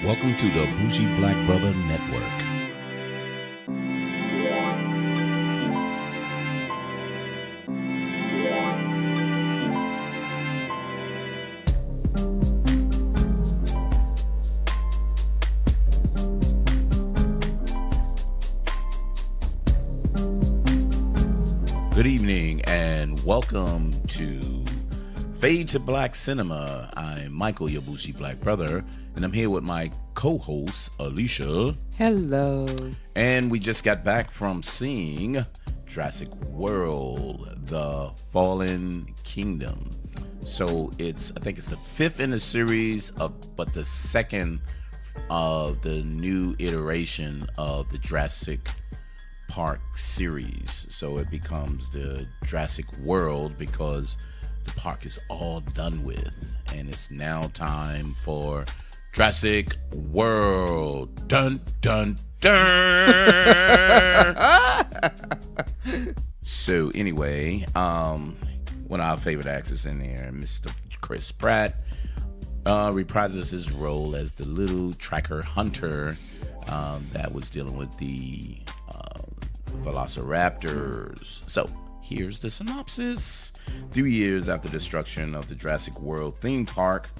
Welcome to the Bougie Black Brother Network. Good evening and welcome to Fade to Black Cinema. I'm Michael, your Bougie Black Brother, and I'm here with my co-host, Alicia. Hello. And we just got back from seeing Jurassic World, The Fallen Kingdom. So I think it's the fifth in the series, but the second of the new iteration of the Jurassic Park series. So it becomes the Jurassic World because the park is all done with, and it's now time for Jurassic World. Dun dun dun. So anyway, one of our favorite actors in there, Mr. Chris Pratt, reprises his role as the little tracker hunter that was dealing with the velociraptors. So here's the synopsis. 3 years after the destruction of the Jurassic World theme park,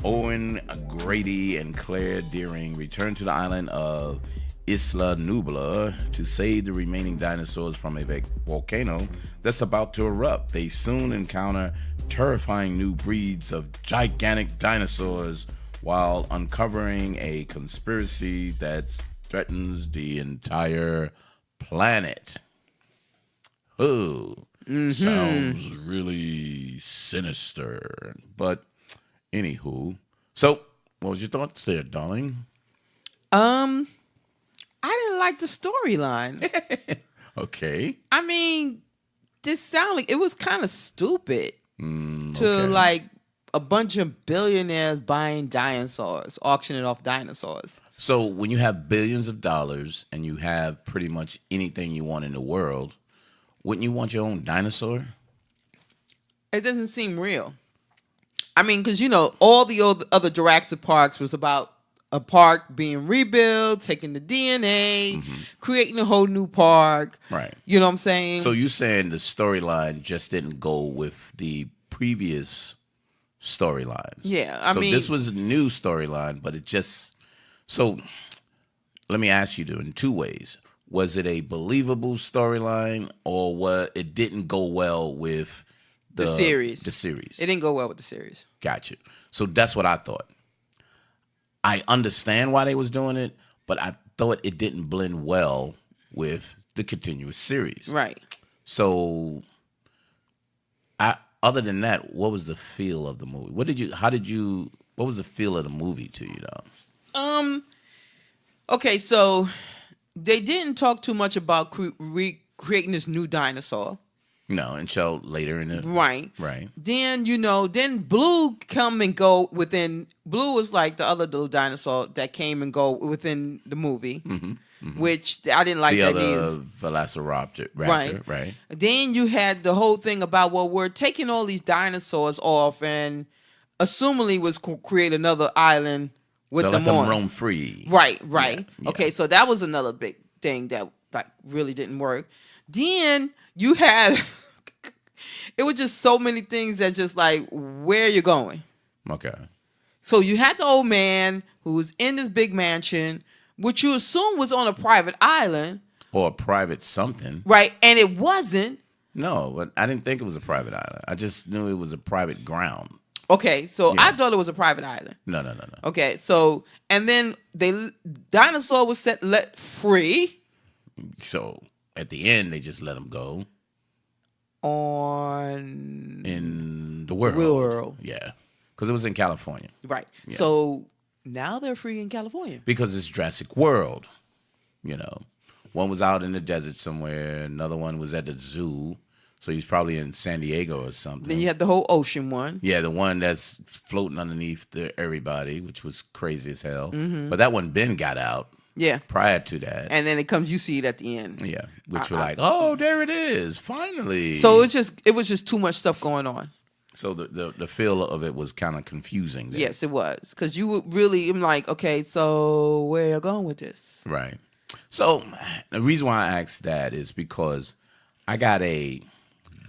Owen Grady and Claire Deering return to the island of Isla Nublar to save the remaining dinosaurs from a volcano that's about to erupt. They soon encounter terrifying new breeds of gigantic dinosaurs while uncovering a conspiracy that threatens the entire planet. Oh, sounds really sinister. But anywho, so what was your thoughts there, darling? I didn't like the storyline. Okay. I mean, this sounded like it was kind of stupid to okay. like a bunch of billionaires buying dinosaurs, auctioning off dinosaurs. So when you have billions of dollars and you have pretty much anything you want in the world, wouldn't you want your own dinosaur? It doesn't seem real. I mean, because, all the other Jurassic Parks was about a park being rebuilt, taking the DNA, creating a whole new park. Right. You know what I'm saying? So you're saying the storyline just didn't go with the previous storylines. Yeah, I mean... mean... So this was a new storyline, but it just... So let me ask you in two ways. Was it a believable storyline, or it didn't go well with the series? The series. It didn't go well with the series. Gotcha. So that's what I thought. I understand why they was doing it, but I thought it didn't blend well with the continuous series. Right. So, other than that, what was the feel of the movie? What was the feel of the movie to you, though? Okay, so they didn't talk too much about creating this new dinosaur. No, until later in the... Right. Then, then Blue come and go within... Blue was like the other little dinosaur that came and go within the movie, which I didn't like that either. The other velociraptor. Right. Then you had the whole thing about, well, we're taking all these dinosaurs off and assumingly was create another island with them on. Roam free. Right. Yeah. Okay, so that was another big thing that like really didn't work. Then you had it was just so many things that just like, where are you going? Okay. So you had the old man who was in this big mansion, which you assume was on a private island. Or a private something. Right, and it wasn't. No, but I didn't think it was a private island. I just knew it was a private ground. Okay, so Yeah. I thought it was a private island. No. Okay, so and then dinosaur was let free. So at the end, they just let him go in the world. Real world. Yeah, because it was in California. Right. Yeah. So now they're free in California Because it's Jurassic World. One was out in the desert somewhere. Another one was at the zoo. So he's probably in San Diego or something. Then you had the whole ocean one. Yeah, the one that's floating underneath everybody, which was crazy as hell. But that one Ben got out. Yeah. Prior to that. And then you see it at the end. Yeah. Which were like, oh, there it is. Finally. So it was just too much stuff going on. So the feel of it was kind of confusing there. Yes, it was, because you would really. I'm like, okay, so where you going with this? Right. So the reason why I asked that is because I got a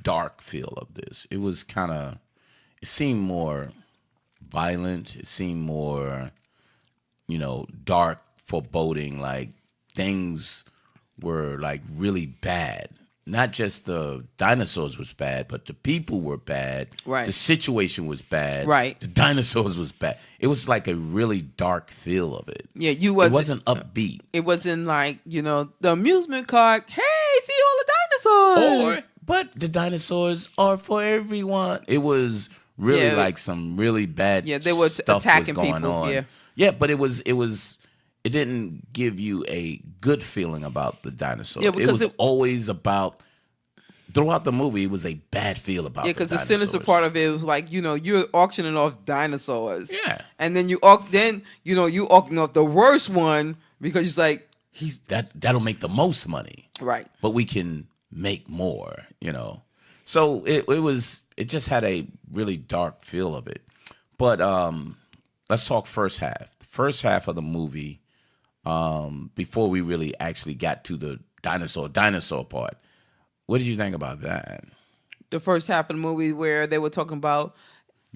dark feel of this. It was kind of, it seemed more violent. It seemed more, dark, foreboding. Like things were like really bad. Not just the dinosaurs was bad, but the people were bad. Right. The situation was bad. Right. The dinosaurs was bad. It was like a really dark feel of it. Yeah, It wasn't upbeat. It wasn't like the amusement park. Hey, see all the dinosaurs. But the dinosaurs are for everyone. It was really like some really bad they were stuff attacking was going people. on. Yeah, but it didn't give you a good feeling about the dinosaur. Yeah, it because was always about, throughout the movie, it was a bad feel about the because the dinosaurs. sinister part of it was like, you're auctioning off dinosaurs. Yeah. And then you auction off the worst one because it's like That'll make the most money. right. But we can make more, So it just had a really dark feel of it. But let's talk first half. The first half of the movie, before we really actually got to the dinosaur part. What did you think about that? The first half of the movie where they were talking about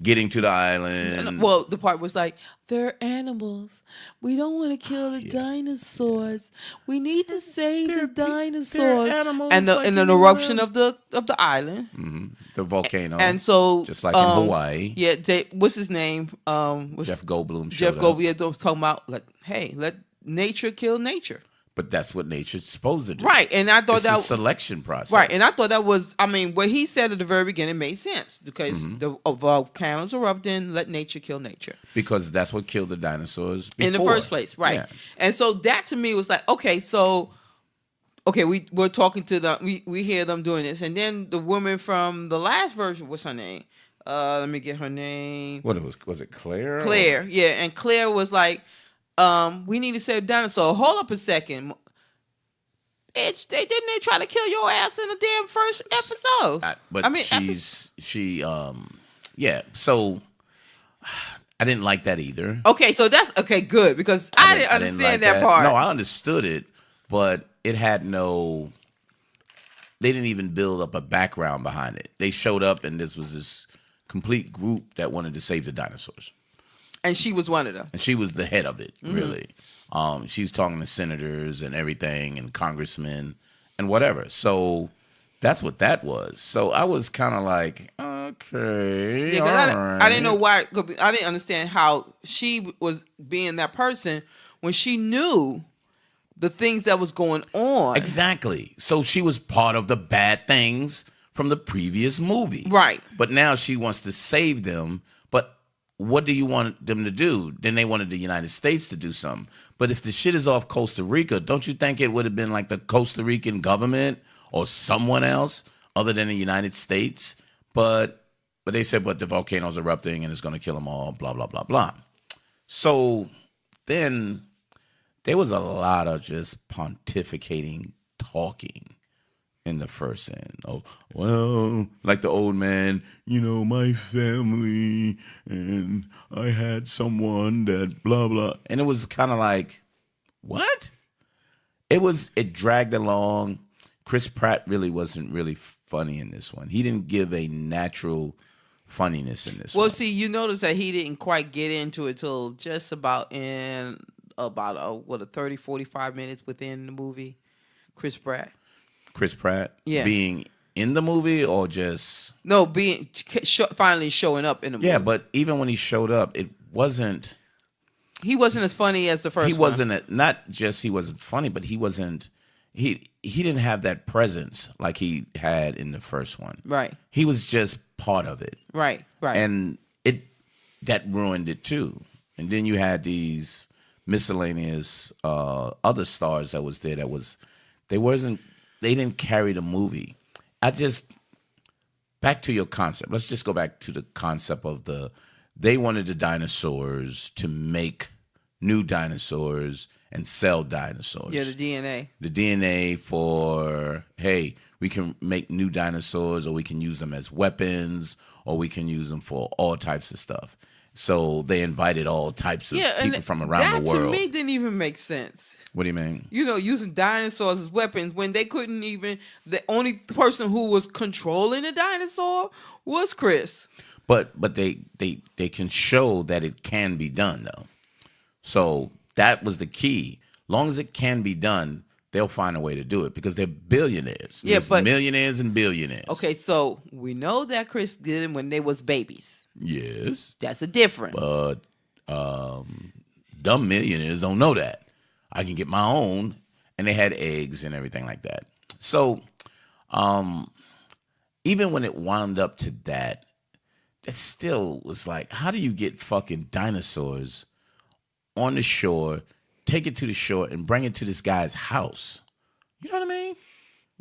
Getting to the island. well, the part was like, they're animals. We don't want to kill the dinosaurs. We need to save the dinosaurs. they're animals and like an you eruption are. of the island. Mm-hmm. The volcano. And so just like in Hawaii. Yeah, what's his name? Jeff Goldblum Jeff showed up. Goldblum was talking about let nature kill nature. But that's what nature's supposed to do. Right, and I thought it's that a selection process. right, and I thought that was, what he said at the very beginning made sense because the volcanoes erupting, let nature kill nature. Because that's what killed the dinosaurs before. In the first place, right? Yeah. And so that to me was like, we're talking to them, we hear them doing this, and then the woman from the last version, what's her name? Let me get her name. What was it Claire? Claire, yeah, and Claire was like, we need to save dinosaur. Hold up a second. Bitch, they try to kill your ass in the damn first episode. So I didn't like that either. Okay, so that's okay, good, because I didn't understand that part. No, I understood it, but it had no. They didn't even build up a background behind it. They showed up, and this was this complete group that wanted to save the dinosaurs. And she was one of them. And she was the head of it, really. She was talking to senators and everything and congressmen and whatever. So that's what that was. So I was kind of like, okay. Yeah, I didn't know why. I didn't understand how she was being that person when she knew the things that was going on. Exactly. So she was part of the bad things from the previous movie. Right. But now she wants to save them. But what do you want them to do? Then they wanted the United States to do something. But if the shit is off Costa Rica, don't you think it would have been like the Costa Rican government or someone else other than the United States? But they said, but the volcano's erupting and it's going to kill them all, blah, blah, blah, blah. So then there was a lot of just pontificating, talking in the first scene. Oh, well, like the old man, my family, and I had someone that blah, blah. And it was kind of like, what? It dragged along. Chris Pratt really wasn't really funny in this one. He didn't give a natural funniness in this one. Well, see, you notice that he didn't quite get into it till just about 30, 45 minutes within the movie. Chris Pratt. Yeah. Being in the movie or just... No, finally showing up in the movie. Yeah, but even when he showed up, it wasn't... He wasn't as funny as the first one. He wasn't, not just he wasn't funny, but he wasn't... He didn't have that presence like he had in the first one. Right. He was just part of it. Right. And that ruined it too. And then you had these miscellaneous other stars that was there they didn't carry the movie. Back to your concept. Let's just go back to the concept of they wanted the dinosaurs to make new dinosaurs and cell dinosaurs. Yeah, the DNA. The DNA for, hey, we can make new dinosaurs, or we can use them as weapons, or we can use them for all types of stuff. So they invited all types of people from around the world. That to me didn't even make sense. What do you mean? Using dinosaurs as weapons when they couldn't even. The only person who was controlling the dinosaur was Chris. But they can show that it can be done though. So that was the key. Long as it can be done, they'll find a way to do it because they're billionaires. Yeah, but millionaires and billionaires. Okay, so we know that Chris did it when they was babies. Yes. That's a difference. But dumb millionaires don't know that. I can get my own, and they had eggs and everything like that. So even when it wound up to that, it still was like, how do you get fucking dinosaurs on the shore, take it to the shore, and bring it to this guy's house? You know what I mean?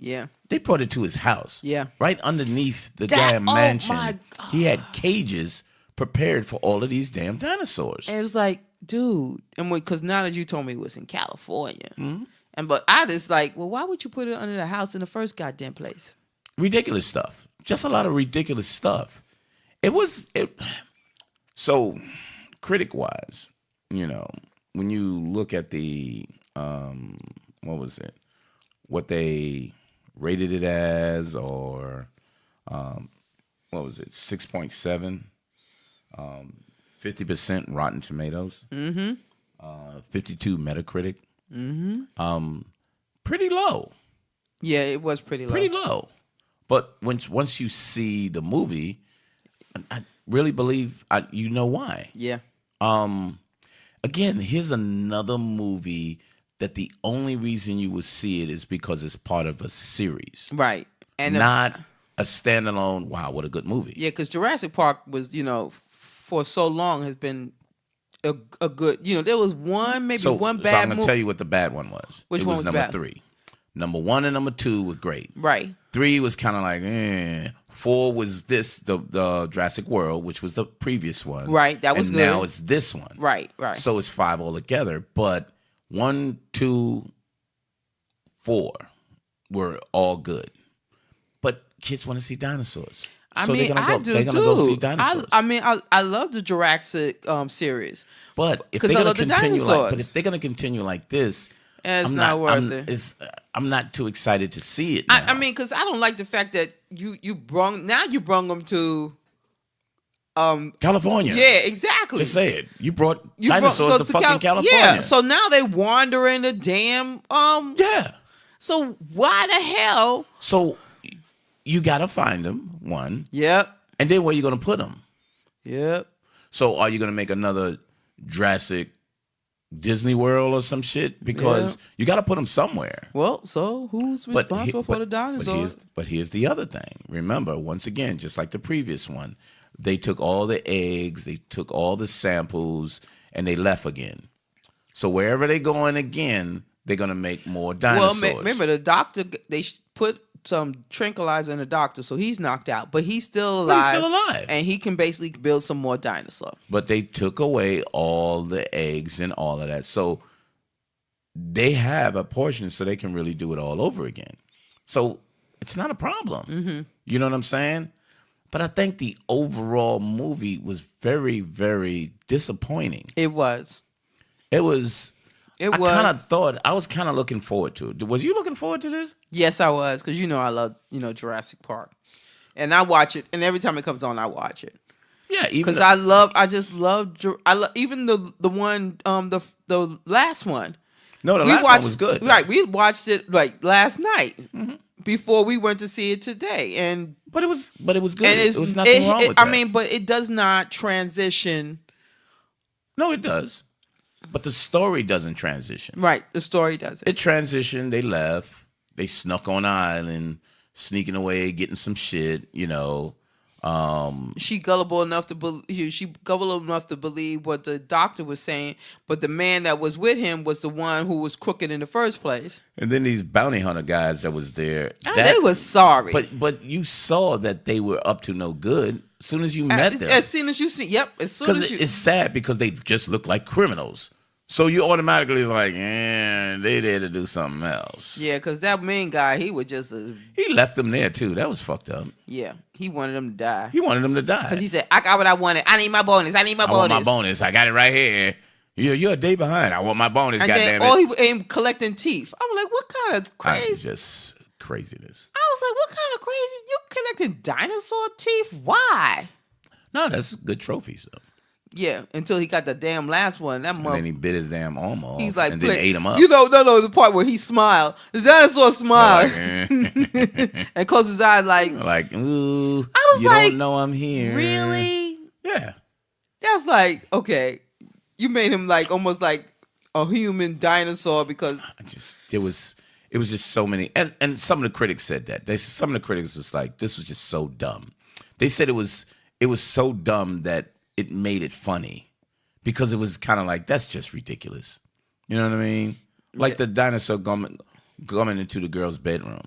Yeah. They brought it to his house. Yeah. Right underneath the damn mansion. Oh my God. He had cages prepared for all of these damn dinosaurs. And it was like, dude, and because now that you told me it was in California, Mm-hmm. but I just like, well, why would you put it under the house in the first goddamn place? Ridiculous stuff. Just a lot of ridiculous stuff. So critic wise, when you look at the what they rated it as, or 6.7, 50% Rotten Tomatoes, 52 Metacritic, pretty low. Yeah, it was pretty low. But once you see the movie, I really believe you know why. Yeah. Again, here's another movie that the only reason you would see it is because it's part of a series. Right. And not a standalone, wow, what a good movie. Yeah, because Jurassic Park was, for so long has been a good, there was one bad movie. So I'm going to tell you what the bad one was. Which one was number bad? 3. Number 1 and number 2 were great. Right. 3 was kind of like, 4 was the Jurassic World, which was the previous one. Right, that was and good. Now it's this one. Right. So it's 5 altogether. But 1, 2, 4 were all good. But kids want to see dinosaurs. I So mean, they're do gonna too. go see dinosaurs. I love the Jurassic series. But if 'Cause they're I gonna love the continue dinosaurs. like this, It's not worth it. I'm not too excited to see it now. I mean, because I don't like the fact that you brung them to California. Yeah, exactly. Just say it. You brought dinosaurs to fucking California. Yeah, so now they wander in the damn Yeah. So why the hell? So you gotta find them, one. Yep. And then where you gonna put them? Yep. So are you gonna make another Jurassic Disney World or some shit? Because you gotta put them somewhere. Well, so who's responsible for the dinosaurs? But here's the other thing. Remember, once again, just like the previous one, they took all the eggs, they took all the samples, and they left again. So wherever they going again, they're gonna make more dinosaurs. Well, remember the doctor? They put some tranquilizer in the doctor, so he's knocked out, but he's still alive. And he can basically build some more dinosaurs. But they took away all the eggs and all of that, so they have a portion, so they can really do it all over again. So it's not a problem. Mm-hmm. You know what I'm saying? But I think the overall movie was very, very disappointing. It was. I was kind of looking forward to it. Was you looking forward to this? Yes, I was, because I love Jurassic Park, and I watch it, and every time it comes on, I watch it. Yeah, because even the one the last one. No, the last one was good. Right, we watched it like last night before we went to see it today, but it was good. It was nothing wrong with that. I mean, but it does not transition. No, it does. But the story doesn't transition. Right, the story doesn't. It transitioned. They left. They snuck on the island, sneaking away, getting some shit. She gullible enough to believe what the doctor was saying, but the man that was with him was the one who was crooked in the first place. And then these bounty hunter guys that was there, they was sorry. But you saw that they were up to no good. As soon as you met them, as soon as you see, yep. As soon as it's sad because they just look like criminals. So you automatically is like, they there to do something else. Yeah, because that main guy, he was just He left them there too. That was fucked up. yeah, he wanted them to die. He wanted them to die. Because he said, I got what I wanted. I need my bonus. I need my I bonus. want my bonus. I got it right here. You're a day behind. I want my bonus, And then goddammit. all he was collecting teeth. I was like, what kind of crazy? Just craziness. I was like, what kind of crazy? You collecting dinosaur teeth? Why? No, that's good trophies though. Yeah, until he got the damn last one. That And then he mother. bit his damn arm off. He's like, and then ate him up. You know, no, the part where he smiled. The dinosaur smiled Like, and closed his eyes like, ooh, I was you like, don't know I'm here. really? Yeah. That's like, okay, you made him like almost like a human dinosaur because It was just so many, and some of the critics said that. Some of the critics was like, this was just so dumb. They said it was so dumb that it made it funny because it was kind of like, that's just ridiculous. You know what I mean? Like the dinosaur coming into the girl's bedroom.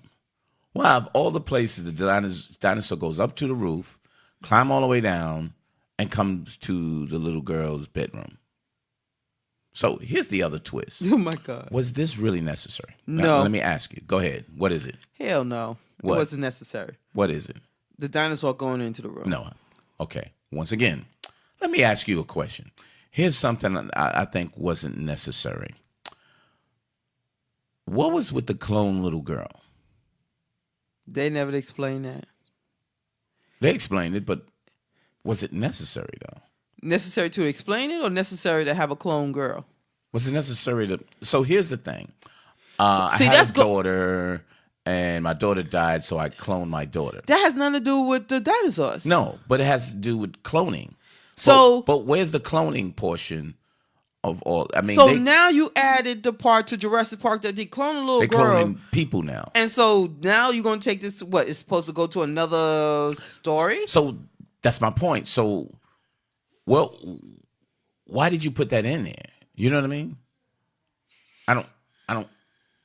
Well, out of all the places, the dinosaur goes up to the roof, climb all the way down, and comes to the little girl's bedroom. So here's the other twist. oh my God. Was this really necessary? No. Now, let me ask you. Go ahead. What is it? Hell no. What? It wasn't necessary. What is it? The dinosaur going into the room. No. Okay. Once again, let me ask you a question. Here's something I think wasn't necessary. What was with the clone little girl? They never explained that. They explained it, but was it necessary though? Necessary to explain it or necessary to have a clone girl? Was it necessary to? So here's the thing. I See, had that's a daughter, and my daughter died, so I cloned my daughter. That has nothing to do with the dinosaurs. No, but it has to do with cloning. So, but where's the cloning portion of all? I mean, so now you added the part to Jurassic Park that they clone a little they're girl. cloning people now. And so now you're going to take this, what, it's supposed to go to another story? So that's my point. So, well, why did you put that in there? You know what I mean? I don't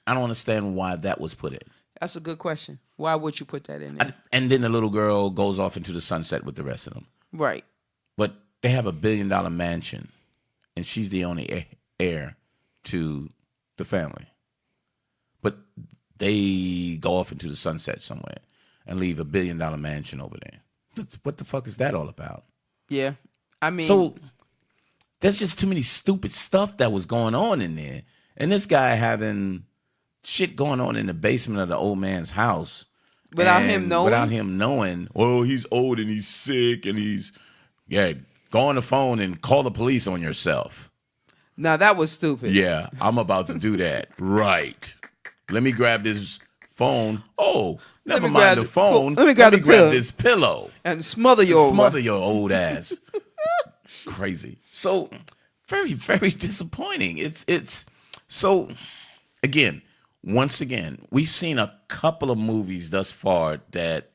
understand why that was put in. That's a good question. Why would you put that in there? And then the little girl goes off into the sunset with the rest of them. Right. But they have $1 billion mansion, and she's the only heir to the family. But they go off into the sunset somewhere and leave $1 billion mansion over there. What the fuck is that all about? Yeah. I mean, So there's just too many stupid stuff that was going on in there. And this guy having shit going on in the basement of the old man's house. without him knowing? Without him knowing, well, he's old and he's sick and go on the phone and call the police on yourself. Now that was stupid. Yeah, I'm about to do that. Right. Let me grab this phone. Oh, never mind the phone. Let me grab this pillow. And smother your Old ass. Crazy. So very, very disappointing. It's so once again, we've seen a couple of movies thus far that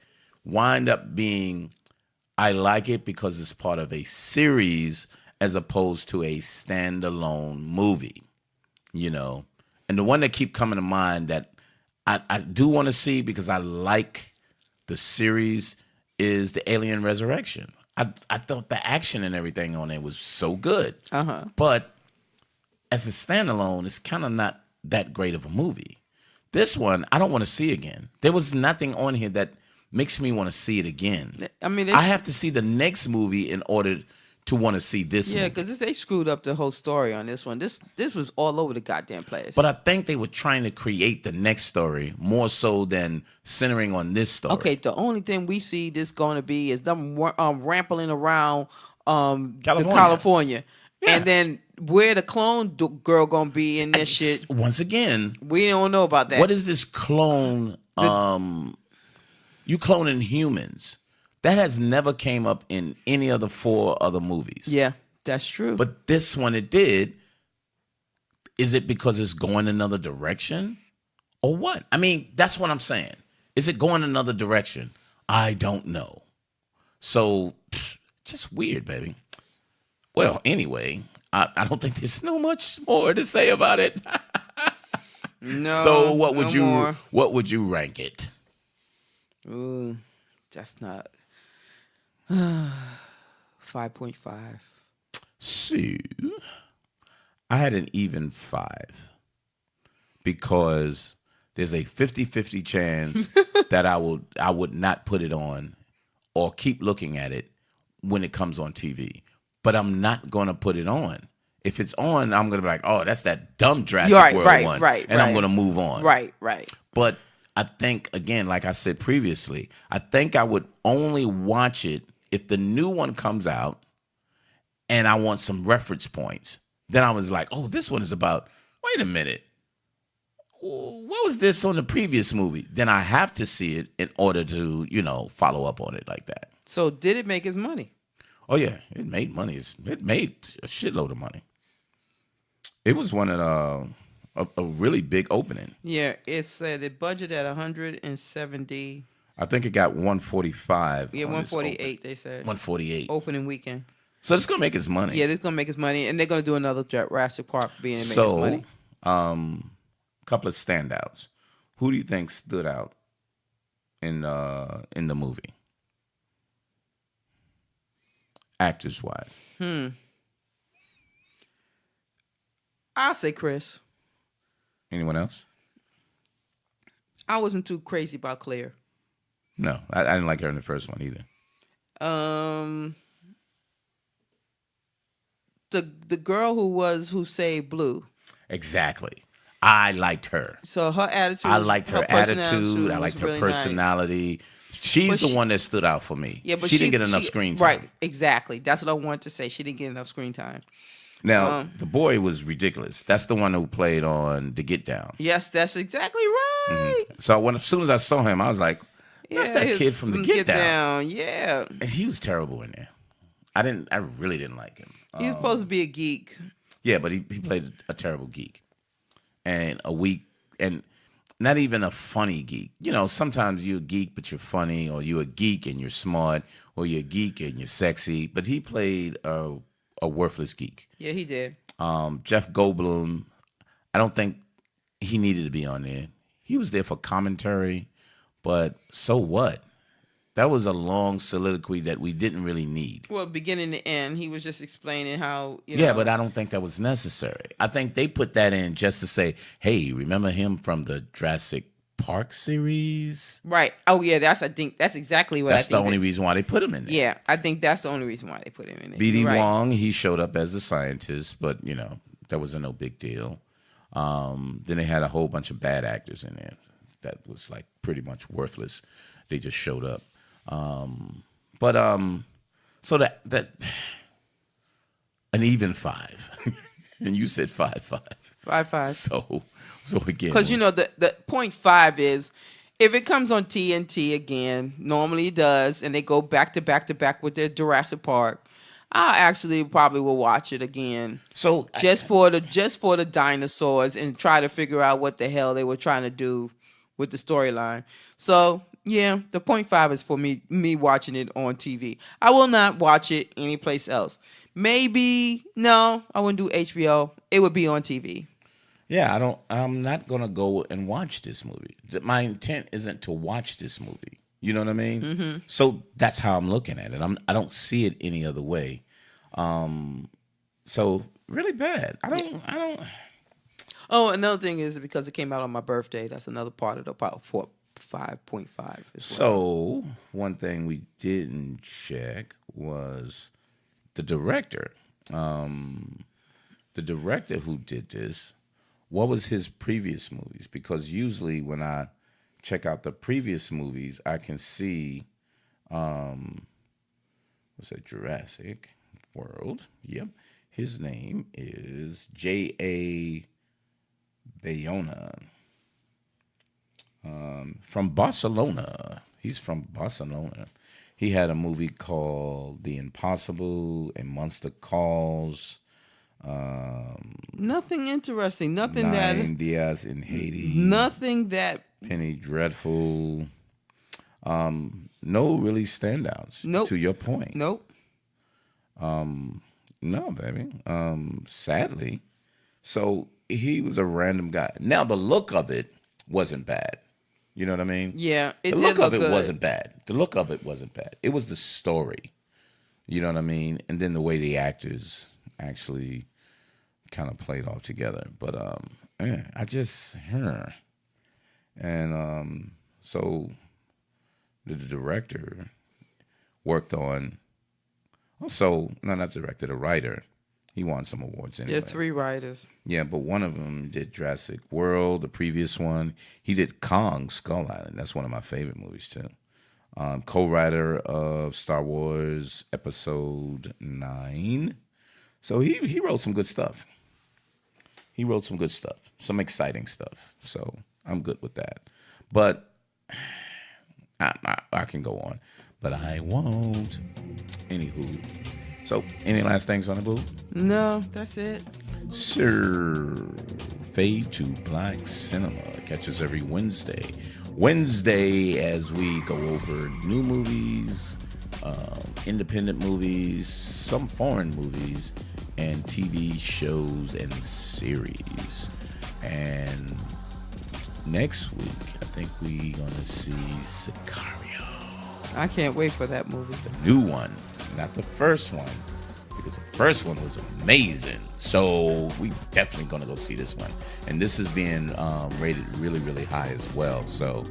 wind up being, I like it because it's part of a series as opposed to a standalone movie, you know. And the one that keep coming to mind that I do want to see because I like the series is the Alien Resurrection. I thought the action and everything on it was so good. Uh-huh. But as a standalone, it's kind of not that great of a movie. This one, I don't want to see again. There was nothing on here that makes me want to see it again. I mean, I have to see the next movie in order to want to see this yeah, movie. because they screwed up the whole story on this one. This was all over the goddamn place. But I think they were trying to create the next story more so than centering on this story. Okay, the only thing we see this going to be is them rampling around California. Yeah. And then where the clone girl going to be in this shit, Once again, we don't know about that. what is this clone? You cloning humans. That has never came up in any of the 4 other movies. Yeah, that's true. But this one it did. Is it because it's going another direction? Or what? I mean, that's what I'm saying. Is it going another direction? I don't know. So, just weird, baby. Well, anyway, I don't think there's no much more to say about it. no. So what would you rank it? Ooh, that's not 5.5. So, I had an even 5 because there's a 50-50 chance that I would not put it on or keep looking at it when it comes on TV. But I'm not going to put it on. If it's on, I'm going to be like, oh, that's that dumb Jurassic World one. And I'm going to move on. Right. But I think, again, like I said previously, I think I would only watch it if the new one comes out and I want some reference points. Then I was like, oh, this one is about, wait a minute. What was this on the previous movie? Then I have to see it in order to, follow up on it like that. So did it make his money? Oh, yeah. It made money. It made a shitload of money. It was one of a really big opening. Yeah, it said the budget at 170. I think it got 145. Yeah, 148, they said. 148. Opening weekend. So it's going to make his money. Yeah, it's going to make his money. And they're going to do another Jurassic Park being to make his money. Couple of standouts. Who do you think stood out in the movie? Actors wise. I'll say Chris. Anyone else? I wasn't too crazy about Claire. No, I didn't like her in the first one either. The girl who saved Blue. Exactly. I liked her. So her attitude. I liked her attitude. I liked her really personality. Nice. She's the one that stood out for me. Yeah, but she didn't get enough screen time. Right, exactly. That's what I wanted to say. She didn't get enough screen time. Now, the boy was ridiculous. That's the one who played on The Get Down. Yes, that's exactly right. Mm-hmm. So as soon as I saw him, I was like, that's that kid from The Get Down. Yeah. And he was terrible in there. I really didn't like him. He was supposed to be a geek. Yeah, but he played a terrible geek. And a weak, and not even a funny geek. Sometimes you're a geek, but you're funny, or you're a geek and you're smart, or you're a geek and you're sexy. But he played a worthless geek. Yeah, he did. Jeff Goldblum, I don't think he needed to be on there. He was there for commentary, but so what? That was a long soliloquy that we didn't really need. Well, beginning to end, he was just explaining how, Yeah, but I don't think that was necessary. I think they put that in just to say, hey, remember him from the Jurassic Park series? Right. Oh, yeah, that's exactly what That's the only reason why they put him in there. Yeah, I think that's the only reason why they put him in there. B.D. Wong, he showed up as a scientist, but, that was no big deal. Then they had a whole bunch of bad actors in there that was, like, pretty much worthless. They just showed up. So that an even 5, and you said 5-5. 5-5. So again, because the 0.5 is if it comes on TNT again, normally it does, and they go back to back with their Jurassic Park. I actually probably will watch it again. So just for the dinosaurs and try to figure out what the hell they were trying to do with the storyline. So. Yeah, the 0.5 is for me watching it on TV. I will not watch it anyplace else. Maybe, no, I wouldn't do HBO. It would be on TV. Yeah, I'm not going to go and watch this movie. My intent isn't to watch this movie. You know what I mean? Mm-hmm. So that's how I'm looking at it. I don't see it any other way. So really bad. I don't. Oh, another thing is because it came out on my birthday. That's another part of the about 5.5. So one thing we didn't check was the director. The director who did this, what was his previous movies? Because usually when I check out the previous movies, I can see, what's that, Jurassic World. Yep. His name is J.A. Bayona. From Barcelona. He's from Barcelona. He had a movie called The Impossible and Monster Calls. Nothing interesting. Nothing Nine Diaz in Haiti. Nothing that. Penny Dreadful. No really standouts. Nope. To your point. Nope. No, baby. Sadly. So he was a random guy. Now the look of it wasn't bad. You know what I mean? Yeah, the look of it wasn't bad. The look of it wasn't bad. It was the story. You know what I mean? And then the way the actors actually kind of played off together. But I just and so the director worked on. Also, no, not the director, the writer. He won some awards anyway. There's 3 writers. Yeah, but one of them did Jurassic World, the previous one. He did Kong, Skull Island. That's one of my favorite movies, too. Co-writer of Star Wars Episode 9. So he wrote some good stuff. He wrote some good stuff, some exciting stuff. So I'm good with that. But I can go on, but I won't. Anywho. So, any last things on the boo? No, that's it. Sir, Fade to Black Cinema. Catch us every Wednesday. Wednesday as we go over new movies, independent movies, some foreign movies, and TV shows and series. And next week, I think we're going to see Sicario. I can't wait for that movie. The new one. Not the first one, because the first one was amazing. So we definitely gonna go see this one, and this is being rated really, really high as well. So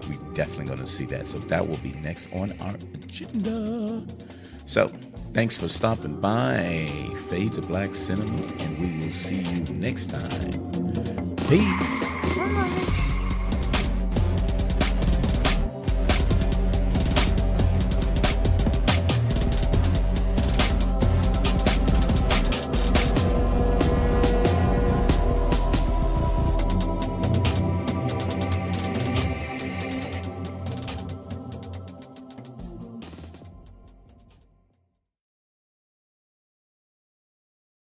we definitely gonna see that. So that will be next on our agenda. So thanks for stopping by Fade to Black Cinema, and we will see you next time. Peace.